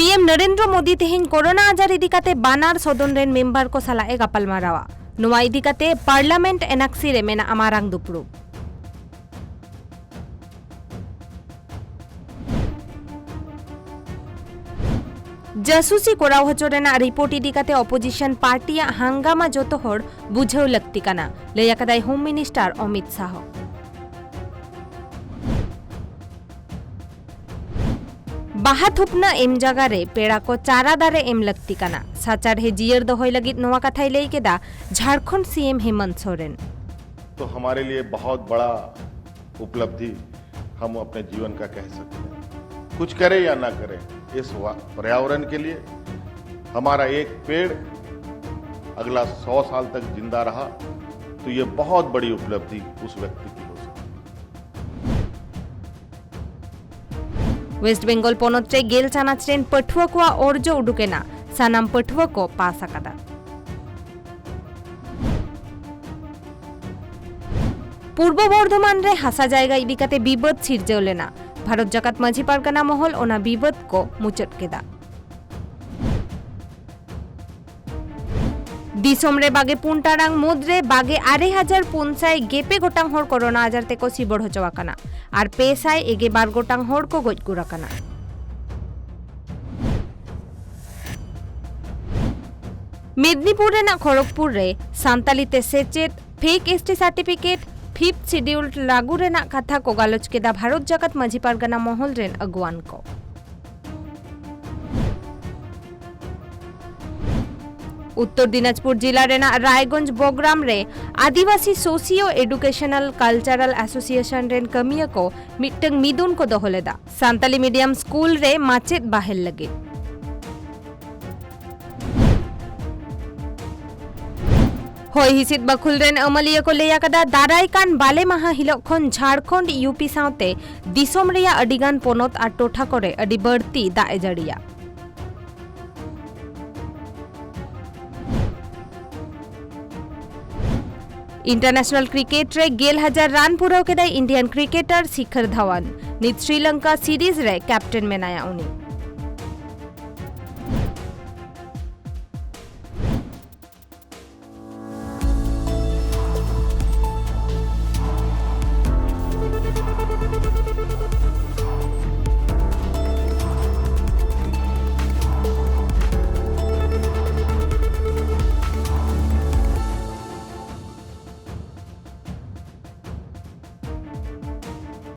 PM Narendra Modi तेहेन corona आजार इदिकाते बानार सदन रेन मेम्बर को सालाए गापालमारावा नोवा इदिकाते पार्लामेंट एनाक्सी रे मेना आमारांग दुपड़ू। जासूसी कोराव हचोरेना रिपोर्ट इदिकाते अपोजिशन पार्टिया हांगामा जोतो हर बुझेव लगती काना लैयाकदाय होम मिनिस्टर अमित शाह। बाहा थुपना एम जगारे पेड़ा को चारा दारे एम लगती काना साचार हे जियर दोहय लगित नोवा कथाई लई केदा झारखंड सीएम हेमंत सोरेन। तो हमारे लिए बहुत बड़ा उपलब्धि हम अपने जीवन का कह सकते हैं। कुछ करे या ना करे, इस पर्यावरण के लिए हमारा एक पेड़ अगला 100 साल तक जिंदा रहा तो ये बहुत बड़ी उपलब्धि उस व्यक्ति की हो सकती है। वेस्ट बेंगल पोनोत्रे गेल चानाचरेन पठुआ को ओरजो उडुकेना सानाम पठुआ को पास आकादा। पूर्व बर्धमान रे हासा जायगा इदिकाते विवाद सिरजेलेना भारत जाकात माझी पारगाना महल ओना विवाद को मुचट केदा। दिसोम रे बागे पुनटारांग मुद्रे बागे 2000 पुनसाय गेपे गोटांग हर कोरोना आजार तेको सिबड़ हचवाकाना और पेसाय एगे 12 गोटांग हर को गज गुराकाना। मेदिनीपुर रेना खड़गपुर रे सांतालीते सेचेद fake ST certificate 5th schedule लागू रेना कथा को गालोच केदा भारत जाकात माझी पारगाना महल रेन अगुवान को। उत्तर दिनाजपुर जिला रेना रायगंज बोग्राम रे Adivasi socio educational cultural association रेन कमिया को मिटंग मिदुन को दोहलेदा सांताली मीडियम स्कूल रे माचेद बाहेल लगे। होय हिसिद बखुल रेन अमलिया को लेया कदा दारायकान बाले माहा हिलोग खन झारखंड यूपी सावते दिसोम रेया अडिगान पोनोत आर टोठा करे अडी बड़ती दाए जड़िया। इंटरनेशनल क्रिकेट रे 1000 रान पुराव केदाय इंडियन क्रिकेटर शिखर धवन नित श्रीलंका सीरीज रे कैप्टन मेनाया उनी।